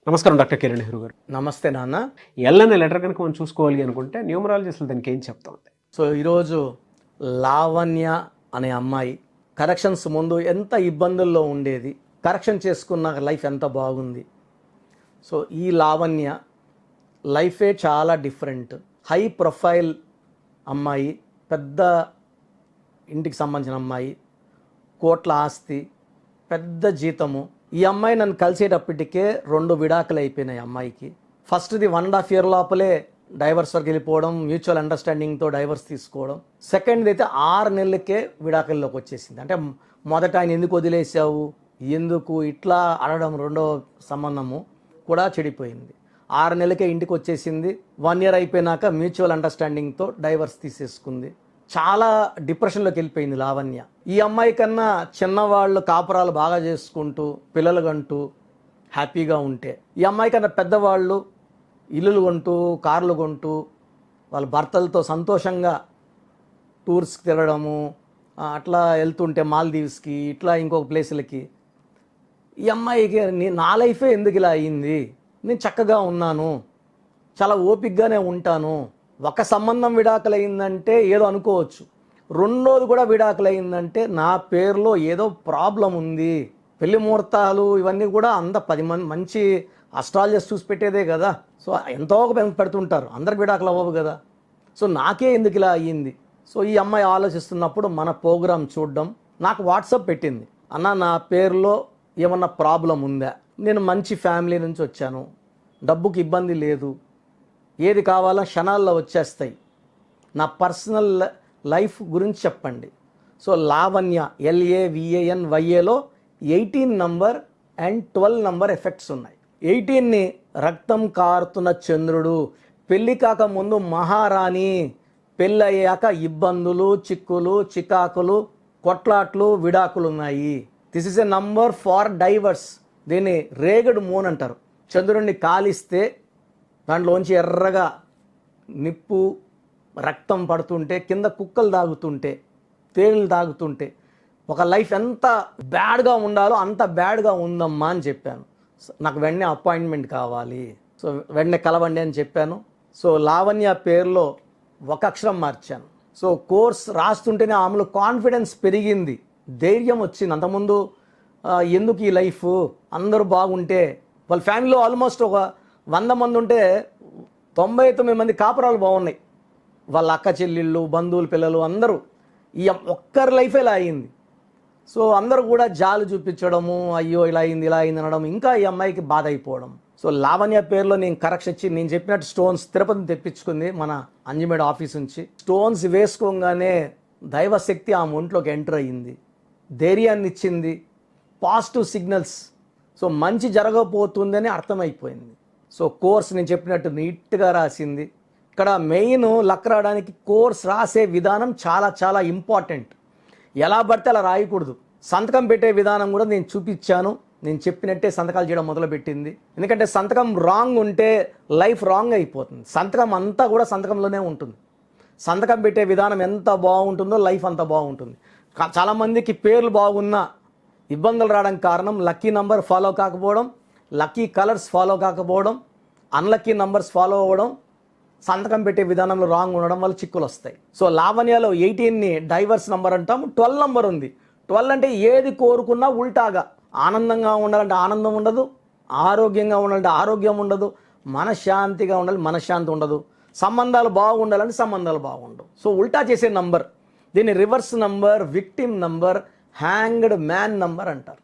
నమస్కారం డాక్టర్ కిరణ్ నెహ్రూ గారు. నమస్తే నాన్న. ఎల్ అనే లెటర్ కనుక మనం చూసుకోవాలి అనుకుంటే న్యూమరాలజిస్టులు దానికి ఏం చెప్తా ఉంది? సో ఈరోజు లావణ్య అనే అమ్మాయి కరెక్షన్స్ ముందు ఎంత ఇబ్బందుల్లో ఉండేది, కరెక్షన్ చేసుకున్న లైఫ్ ఎంత బాగుంది. సో ఈ లావణ్య లైఫే చాలా డిఫరెంట్. హై ప్రొఫైల్ అమ్మాయి, పెద్ద ఇంటికి సంబంధించిన అమ్మాయి, కోట్ల ఆస్తి, పెద్ద జీతము. ఈ అమ్మాయి నన్ను కలిసేటప్పటికే 2 విడాకులు అయిపోయినాయి అమ్మాయికి. ఫస్ట్ది 1.5 year లోపలే డైవర్స్ వరకు వెళ్ళిపోవడం, మ్యూచువల్ అండర్స్టాండింగ్తో డైవర్స్ తీసుకోవడం. సెకండ్ది అయితే 6 నెలలకే విడాకుల్లోకి వచ్చేసింది. అంటే మొదట ఆయన ఎందుకు వదిలేసావు, ఎందుకు ఇట్లా అడగడం, రెండో సంబంధము కూడా చెడిపోయింది. 6 నెలలకే ఇంటికి వచ్చేసింది. 1 year అయిపోయినాక మ్యూచువల్ అండర్స్టాండింగ్తో డైవర్స్ తీసేసుకుంది. చాలా డిప్రెషన్లోకి వెళ్ళిపోయింది లావణ్య. ఈ అమ్మాయి కన్నా చిన్నవాళ్ళు కాపురాలు బాగా చేసుకుంటూ పిల్లలు కంటూ హ్యాపీగా ఉంటే, ఈ అమ్మాయి కన్నా పెద్దవాళ్ళు ఇల్లులు కొంటూ కార్లు కొంటూ వాళ్ళ భర్తలతో సంతోషంగా టూర్స్కి తిరగడము, అట్లా వెళ్తుంటే మాల్దీవ్స్కి, ఇట్లా ఇంకొక ప్లేసులకి. ఈ అమ్మాయికి నా లైఫే ఎందుకు ఇలా అయ్యింది, నేను చక్కగా ఉన్నాను, చాలా ఓపికగానే ఉంటాను. ఒక సంబంధం విడాకులైందంటే ఏదో అనుకోవచ్చు, రెండోది కూడా విడాకులైందంటే నా పేరులో ఏదో ప్రాబ్లం ఉంది. పెళ్లి ముహూర్తాలు ఇవన్నీ కూడా 10 మంది మంచి అస్ట్రాలజర్స్ చూసి పెట్టేదే కదా. సో ఎంతో పెడుతుంటారు, అందరికి విడాకులు అవ్వవు కదా. సో నాకే ఎందుకు ఇలా అయ్యింది. సో ఈ అమ్మాయి ఆలోచిస్తున్నప్పుడు మన ప్రోగ్రామ్ చూడడం, నాకు వాట్సాప్ పెట్టింది. అన్న, నా పేరులో ఏమన్నా ప్రాబ్లం ఉందా, నేను మంచి ఫ్యామిలీ నుంచి వచ్చాను, డబ్బుకి ఇబ్బంది లేదు, ఏది కావాలో క్షణాల్లో వచ్చేస్తాయి, నా పర్సనల్ లైఫ్ గురించి చెప్పండి. సో లావణ్య LAVANYAలో 18 నంబర్ అండ్ 12 నంబర్ ఎఫెక్ట్స్ ఉన్నాయి. 18ని రక్తం కారుతున్న చంద్రుడు, పెళ్ళి కాకముందు మహారాణి, పెళ్ళయ్యాక ఇబ్బందులు, చిక్కులు, చికాకులు, కొట్లాట్లు, విడాకులు ఉన్నాయి. This is a number far divorce. దీన్ని రేగడ్ మూన్ అంటారు. చంద్రుడిని కాలిస్తే దాంట్లోంచి ఎర్రగా నిప్పు, రక్తం పడుతుంటే, కింద కుక్కలు తాగుతుంటే, తేళ్ళు తాగుతుంటే ఒక లైఫ్ ఎంత బ్యాడ్గా ఉండాలో అంత బ్యాడ్గా ఉందమ్మా అని చెప్పాను. నాకు వెంటనే అపాయింట్మెంట్ కావాలి, సో వెంటనే కలవండి అని చెప్పాను. సో లావణ్య పేరులో ఒక అక్షరం మార్చాను. సో కోర్స్ రాస్తుంటేనే ఆమెలో కాన్ఫిడెన్స్ పెరిగింది, ధైర్యం వచ్చింది. అంతకుముందు ఎందుకు ఈ లైఫ్, అందరూ బాగుంటే, వాళ్ళ ఫ్యామిలీలో ఆల్మోస్ట్ ఒక 100 మంది ఉంటే 99 మంది కాపురాలు బాగున్నాయి. వాళ్ళ అక్క చెల్లెళ్ళు, బంధువులు, పిల్లలు అందరూ. ఈ ఒక్కరి లైఫ్ ఇలా అయ్యింది. సో అందరూ కూడా జాలు చూపించడము, అయ్యో ఇలా అయింది ఇలా అయింది అనడం, ఇంకా ఈ అమ్మాయికి బాధ అయిపోవడం. సో లావణ్య పేరులో నేను కరెక్షన్ ఇచ్చి, నేను చెప్పినట్టు స్టోన్స్ తిరుపతి తెప్పించుకుంది మన అంజిమేడ్ ఆఫీస్ నుంచి. స్టోన్స్ వేసుకోగానే దైవశక్తి ఆమె ఒంట్లోకి ఎంటర్ అయ్యింది, ధైర్యాన్ని ఇచ్చింది, పాజిటివ్ సిగ్నల్స్. సో మంచి జరగబోతుందని అర్థమైపోయింది. సో కోర్స్ నేను చెప్పినట్టు నీట్గా రాసింది. ఇక్కడ మెయిన్ లక్ రావడానికి కోర్స్ రాసే విధానం చాలా చాలా ఇంపార్టెంట్. ఎలా పడితే అలా రాయకూడదు. సంతకం పెట్టే విధానం కూడా నేను చూపించాను. నేను చెప్పినట్టే సంతకాలు చేయడం మొదలుపెట్టింది. ఎందుకంటే సంతకం రాంగ్ ఉంటే లైఫ్ రాంగ్ అయిపోతుంది. సంతకం అంతా కూడా సంతకంలోనే ఉంటుంది. సంతకం పెట్టే విధానం ఎంత బాగుంటుందో లైఫ్ అంత బాగుంటుంది. చాలామందికి పేర్లు బాగున్నా ఇబ్బందులు రావడానికి కారణం లక్కీ నంబర్ ఫాలో కాకపోవడం, లక్కీ కలర్స్ ఫాలో కాకపోవడం, అన్లక్కీ నంబర్స్ ఫాలో అవ్వడం, సంతకం పెట్టే విధానంలో రాంగ్ ఉండడం వల్ల చిక్కులు వస్తాయి. సో లావణ్యలో 18ని డైవర్స్ నంబర్ అంటాం. 12 నంబర్ ఉంది. 12 అంటే ఏది కోరుకున్నా ఉల్టాగా. ఆనందంగా ఉండాలంటే ఆనందం ఉండదు, ఆరోగ్యంగా ఉండాలంటే ఆరోగ్యం ఉండదు, మనశ్శాంతిగా ఉండాలి మనశ్శాంతి ఉండదు, సంబంధాలు బాగుండాలంటే సంబంధాలు బాగుండవు. సో ఉల్టా చేసే నంబర్. దీన్ని reverse number, victim number, hanged man number అంటారు.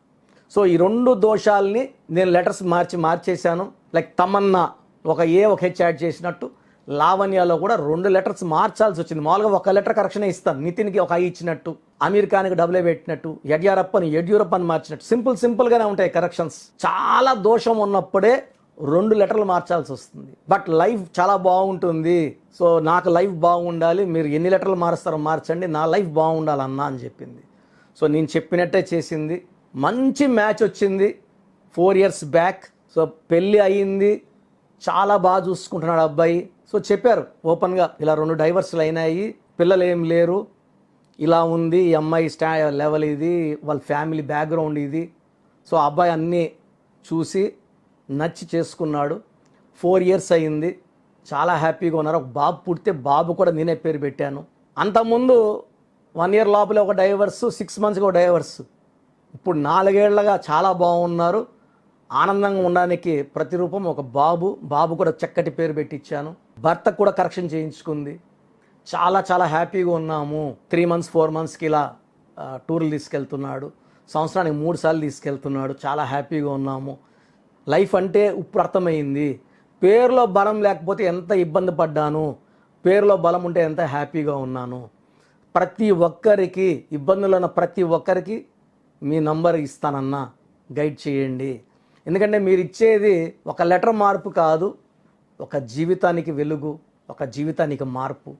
సో ఈ 2 దోషాలని నేను లెటర్స్ మార్చేశాను. లైక్ తమన్నా ఒక A ఒక H యాడ్ చేసినట్టు లావణ్యలో కూడా 2 లెటర్స్ మార్చాల్సి వచ్చింది. మామూలుగా ఒక లెటర్ కరెక్షనే ఇస్తాను. నితిన్కి ఒక I ఇచ్చినట్టు, అమీర్ ఖాన్కి AA పెట్టినట్టు, యడ్యూరప్ప అని మార్చినట్టు సింపుల్గానే ఉంటాయి కరెక్షన్స్. చాలా దోషం ఉన్నప్పుడే 2 లెటర్లు మార్చాల్సి వస్తుంది. బట్ లైఫ్ చాలా బాగుంటుంది. సో నాకు లైఫ్ బాగుండాలి, మీరు ఎన్ని లెటర్లు మారుస్తారో మార్చండి, నా లైఫ్ బాగుండాలన్నా అని చెప్పింది. సో నేను చెప్పినట్టే చేసింది. మంచి మ్యాచ్ వచ్చింది 4 years బ్యాక్. సో పెళ్ళి అయ్యింది, చాలా బాగా చూసుకుంటున్నాడు అబ్బాయి. సో చెప్పారు ఓపెన్గా, ఇలా 2 డైవర్స్లు అయినాయి, పిల్లలు ఏం లేరు, ఇలా ఉంది ఈ అమ్మాయి లెవెల్, ఇది వాళ్ళ ఫ్యామిలీ బ్యాక్గ్రౌండ్ ఇది. సో అబ్బాయి అన్నీ చూసి నచ్చి చేసుకున్నాడు. 4 years అయింది. చాలా హ్యాపీగా ఉన్నారు. ఒక బాబు పుడితే బాబు కూడా నేనే పేరు పెట్టాను. అంతకుముందు 1 year లోపలే ఒక డైవర్సు, 6 monthsగా ఒక డైవర్సు. ఇప్పుడు 4 ఏళ్లగా చాలా బాగున్నారు. ఆనందంగా ఉండడానికి ప్రతిరూపం ఒక బాబు కూడా చక్కటి పేరు పెట్టించాను. భర్తకు కూడా కరెక్షన్ చేయించుకుంది. చాలా చాలా హ్యాపీగా ఉన్నాము. 3 months 4 monthsకి ఇలా టూర్లు తీసుకెళ్తున్నాడు. సంవత్సరానికి 3 సార్లు తీసుకెళ్తున్నాడు. చాలా హ్యాపీగా ఉన్నాము. లైఫ్ అంటే ఇప్పుడు అర్థమైంది. పేరులో బలం లేకపోతే ఎంత ఇబ్బంది పడ్డాను, పేరులో బలం ఉంటే ఎంత హ్యాపీగా ఉన్నాను. ప్రతి ఒక్కరికి ఇబ్బందులు ఉన్న ప్రతి ఒక్కరికి మీ నంబర్ ఇస్తానన్నా, గైడ్ చేయండి. ఎందుకంటే మీరు ఇచ్చేది ఒక లెటర్ మార్పు కాదు, ఒక జీవితానికి వెలుగు, ఒక జీవితానికి మార్పు.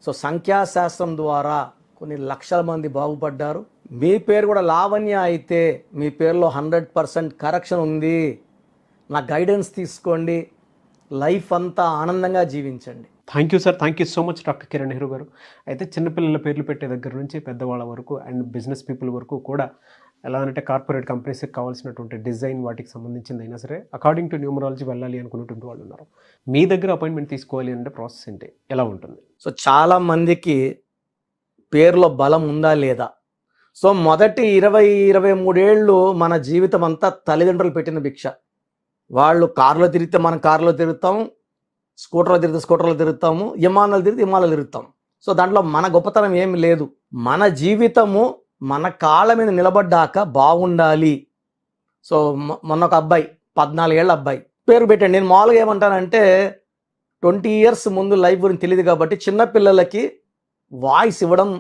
సో సంఖ్యాశాస్త్రం ద్వారా కొన్ని లక్షల మంది బాగుపడ్డారు. మీ పేరు కూడా లావణ్య అయితే మీ పేరులో 100% కరెక్షన్ ఉంది. నా గైడెన్స్ తీసుకోండి. లైఫ్ అంతా ఆనందంగా జీవించండి. Thank you sir, thank you so much doctor Kiran Nehru గారు. అయితే చిన్నపిల్లల పేర్లు పెట్టే దగ్గర నుంచి పెద్దవాళ్ళ వరకు అండ్ బిజినెస్ పీపుల్ వరకు కూడా ఎలా అంటే కార్పొరేట్ కంపెనీస్కి కావాల్సినటువంటి డిజైన్ వాటికి సంబంధించింది అయినా సరే అకార్డింగ్ టు న్యూమరాలజీ వెళ్ళాలి అనుకున్నటువంటి వాళ్ళు ఉన్నారు. మీ దగ్గర అపాయింట్మెంట్ తీసుకోవాలి అంటే ప్రాసెస్ ఏంటి, ఎలా ఉంటుంది? సో చాలా మందికి పేరులో బలం ఉందా లేదా. సో మొదటి 20-23 ఏళ్ళు మన జీవితం అంతా తల్లిదండ్రులు పెట్టిన భిక్ష. వాళ్ళు కారులో తిరిగితే మనం కారులో తిరుగుతాం, స్కూటర్లో తిరిగితే స్కూటర్లో తిరుగుతాము, విమానాలు తిరిగితే విమానాలు తిరుగుతాం. సో దాంట్లో మన గొప్పతనం ఏమి లేదు. మన జీవితము మన కాళ్ళ మీద నిలబడ్డాక బాగుండాలి. సో మొన్న ఒక అబ్బాయి 14 ఏళ్ళ అబ్బాయి పేరు పెట్టండి. నేను మామూలుగా ఏమంటానంటే 20 years ముందు లైఫ్ గురించి తెలియదు కాబట్టి చిన్నపిల్లలకి వాయిస్ ఇవ్వడం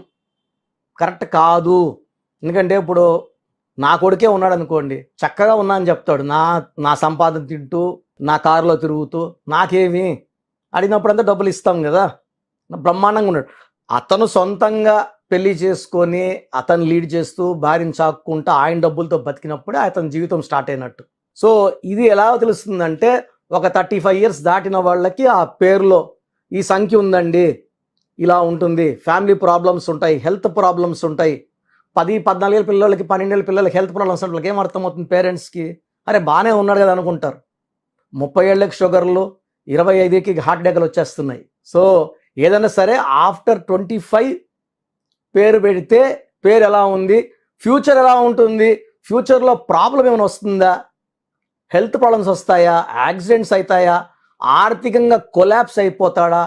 కరెక్ట్ కాదు. ఎందుకంటే ఇప్పుడు నా కొడుకే ఉన్నాడు అనుకోండి, చక్కగా ఉన్నా అని చెప్తాడు. నా సంపాదన తింటూ, నా కారులో తిరుగుతూ, నాకేమి అడిగినప్పుడంతా డబ్బులు ఇస్తాం కదా, బ్రహ్మాండంగా ఉన్నాడు. అతను సొంతంగా పెళ్లి చేసుకొని అతను లీడ్ చేస్తూ భార్యను చాక్కుంటూ ఆయన డబ్బులతో బతికినప్పుడే అతని జీవితం స్టార్ట్ అయినట్టు. సో ఇది ఎలా తెలుస్తుందంటే ఒక 35 years దాటిన వాళ్ళకి ఆ పేరులో ఈ సంఖ్య ఉందండి, ఇలా ఉంటుంది, ఫ్యామిలీ ప్రాబ్లమ్స్ ఉంటాయి, హెల్త్ ప్రాబ్లమ్స్ ఉంటాయి. 10-14 ఏళ్ళ పిల్లలకి 12 ఏళ్ళ పిల్లలకి హెల్త్ ప్రాబ్లమ్స్ ఉంటాయి. వాళ్ళకి ఏమర్థమవుతుంది? పేరెంట్స్కి అరే బాగానే ఉన్నాడు కదా అనుకుంటారు. 30 ఏళ్ళకి షుగర్లు, 25కి హార్ట్ అటాక్లు వచ్చేస్తున్నాయి. సో ఏదైనా సరే ఆఫ్టర్ 25 పేరు పెడితే పేరు ఎలా ఉంది, ఫ్యూచర్ ఎలా ఉంటుంది, ఫ్యూచర్లో ప్రాబ్లం ఏమైనా వస్తుందా, హెల్త్ ప్రాబ్లమ్స్ వస్తాయా, యాక్సిడెంట్స్ అవుతాయా, ఆర్థికంగా కొలాప్స్ అయిపోతాడా,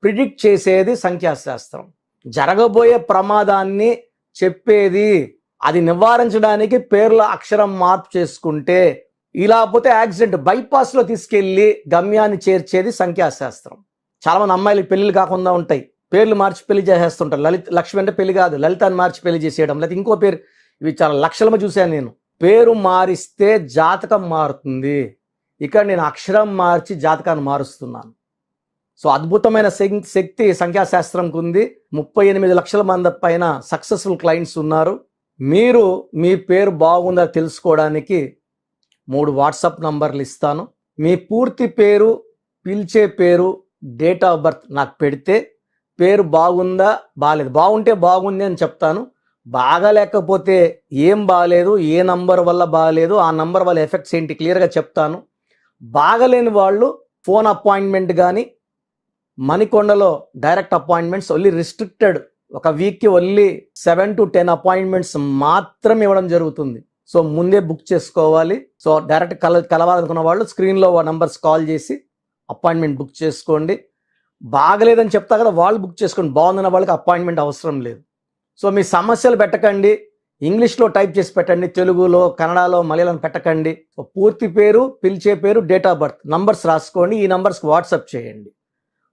ప్రిడిక్ట్ చేసేది సంఖ్యాశాస్త్రం. జరగబోయే ప్రమాదాన్ని చెప్పేది, అది నివారించడానికి పేర్ల అక్షరం మార్పు చేసుకుంటే, ఇలా పోతే యాక్సిడెంట్ బైపాస్లో తీసుకెళ్ళి గమ్యాన్ని చేర్చేది సంఖ్యాశాస్త్రం. చాలామంది అమ్మాయిలకి పెళ్ళిళ్ళు కాకుండా ఉంటాయి, పేర్లు మార్చి పెళ్లి చేసేస్తుంటారు. లక్ష్మి అంటే పెళ్లి కాదు, లలితాన్ని మార్చి పెళ్లి చేసేయడం, లేకపోతే ఇంకో పేరు. ఇవి చాలా లక్షలమ చూశాను నేను. పేరు మారిస్తే జాతకం మారుతుంది. ఇక్కడ నేను అక్షరం మార్చి జాతకాన్ని మారుస్తున్నాను. సో అద్భుతమైన శక్తి సంఖ్యాశాస్త్రంకు ఉంది. 38 లక్షల మంది పైన సక్సెస్ఫుల్ క్లయింట్స్ ఉన్నారు. మీరు మీ పేరు బాగుందా తెలుసుకోవడానికి 3 వాట్సాప్ నంబర్లు ఇస్తాను. మీ పూర్తి పేరు, పిలిచే పేరు, డేట్ ఆఫ్ బర్త్ నాకు పెడితే పేరు బాగుందా బాగాలేదు, బాగుంటే బాగుంది అని చెప్తాను. బాగాలేకపోతే ఏం బాగాలేదు, ఏ నంబర్ వల్ల బాగాలేదు, ఆ నంబర్ వల్ల ఎఫెక్ట్స్ ఏంటి క్లియర్గా చెప్తాను. బాగలేని వాళ్ళు ఫోన్ అపాయింట్మెంట్ కానీ మణికొండలో డైరెక్ట్ అపాయింట్మెంట్స్ ఓన్లీ రిస్ట్రిక్టెడ్, ఒక వీక్కి ఓన్లీ 7 to 10 అపాయింట్మెంట్స్ మాత్రం ఇవ్వడం జరుగుతుంది. సో ముందే బుక్ చేసుకోవాలి. సో డైరెక్ట్ కలవాలనుకున్న వాళ్ళు స్క్రీన్లో నంబర్స్ కాల్ చేసి అపాయింట్మెంట్ బుక్ చేసుకోండి. బాగలేదని చెప్తా కదా, వాళ్ళు బుక్ చేసుకోండి. బాగుందన్న వాళ్ళకి అపాయింట్మెంట్ అవసరం లేదు. సో మీ సమస్యలు పెట్టకండి, ఇంగ్లీష్లో టైప్ చేసి పెట్టండి, తెలుగులో, కన్నడలో, మలయాళం పెట్టకండి. సో పూర్తి పేరు, పిలిచే పేరు, డేట్ ఆఫ్ బర్త్, నంబర్స్ రాసుకోండి. ఈ నంబర్స్కి వాట్సాప్ చేయండి.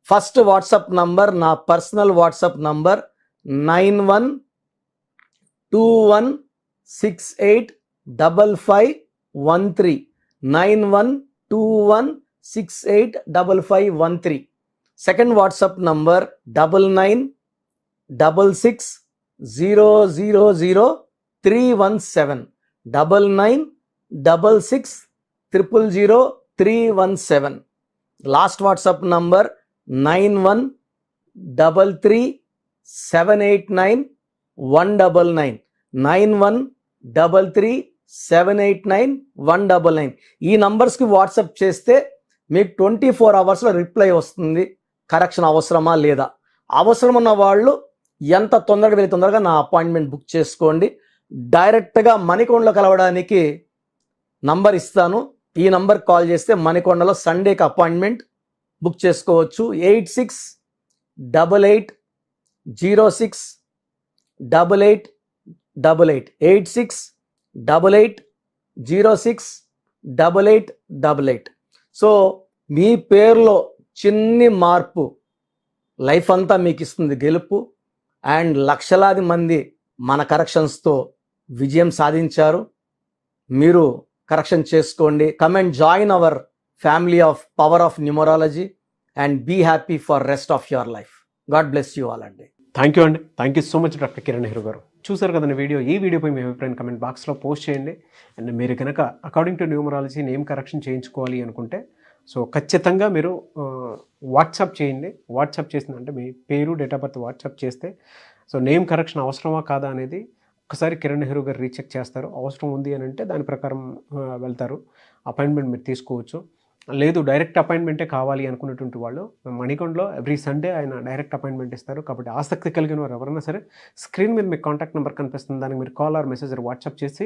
ఫస్ట్ వాట్సాప్ నంబర్ నా personal WhatsApp number 9121685513 9121685513. Second WhatsApp number 9966000317 9966000317. Last WhatsApp number 9133789199 9133789199. 789199. ఈ నంబర్స్కి వాట్సాప్ చేస్తే మీకు 24 అవర్స్లో రిప్లై వస్తుంది. కరెక్షన్ అవసరమా లేదా, అవసరం ఉన్న వాళ్ళు ఎంత తొందరగా వెళ్ళి తొందరగా నా అపాయింట్మెంట్ బుక్ చేసుకోండి. డైరెక్ట్గా మణికొండలో కలవడానికి నంబర్ ఇస్తాను. ఈ నంబర్ కాల్ చేస్తే మణికొండలో సండేకి అపాయింట్మెంట్ బుక్ చేసుకోవచ్చు. 8688068888 8688068888. సో మీ పేరులో చిన్ని మార్పు లైఫ్ అంతా మీకు ఇస్తుంది గెలుపు. అండ్ లక్షలాది మంది మన కరెక్షన్స్తో విజయం సాధించారు. మీరు కరెక్షన్ చేసుకోండి. Come and join our family of power of numerology and be happy for rest of your life. God bless you all అండి. థ్యాంక్ యూ అండి. Thank you so much doctor Kiran Nehru గారు. చూసారు కదండి వీడియో. ఈ వీడియోపై మీ అభిప్రాయం కమెంట్ బాక్స్లో పోస్ట్ చేయండి. అండ్ మీరు కనుక according to numerology name correction చేయించుకోవాలి అనుకుంటే సో ఖచ్చితంగా మీరు వాట్సాప్ చేయండి. వాట్సాప్ చేసిందంటే మీ పేరు, డేట్ ఆఫ్ బర్త్ వాట్సాప్ చేస్తే సో నేమ్ కరెక్షన్ అవసరమా కాదా అనేది ఒకసారి కిరణ్ నెహ్రూ గారు రీచెక్ చేస్తారు. అవసరం ఉంది అని అంటే దాని ప్రకారం వెళ్తారు. అపాయింట్మెంట్ మీరు తీసుకోవచ్చు. లేదు డైరెక్ట్ అపాయింట్మెంటే కావాలి అనుకున్నటువంటి వాళ్ళు మణికొండలో ఎవ్రీ సండే ఆయన డైరెక్ట్ అపాయింట్మెంట్ ఇస్తారు. కాబట్టి ఆసక్తి కలిగిన వారు ఎవరైనా సరే స్క్రీన్ మీద మీకు కాంటాక్ట్ నెంబర్ కనిపిస్తుంది. దానికి మీరు కాల్ ఆర్ మెసేజ్ వాట్సాప్ చేసి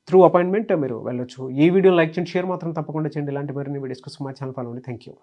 త్రూ అపాయింట్మెంట్ మీరు వెళ్ళొచ్చు. ఈ వీడియో లైక్ చేయండి, షేర్ మాత్రం తప్పకుండా చేయండి. ఇలాంటి మరిన్ని వీడియోస్ కోసం మా ఛానల్ ఫాలో అవ్వండి. Thank you.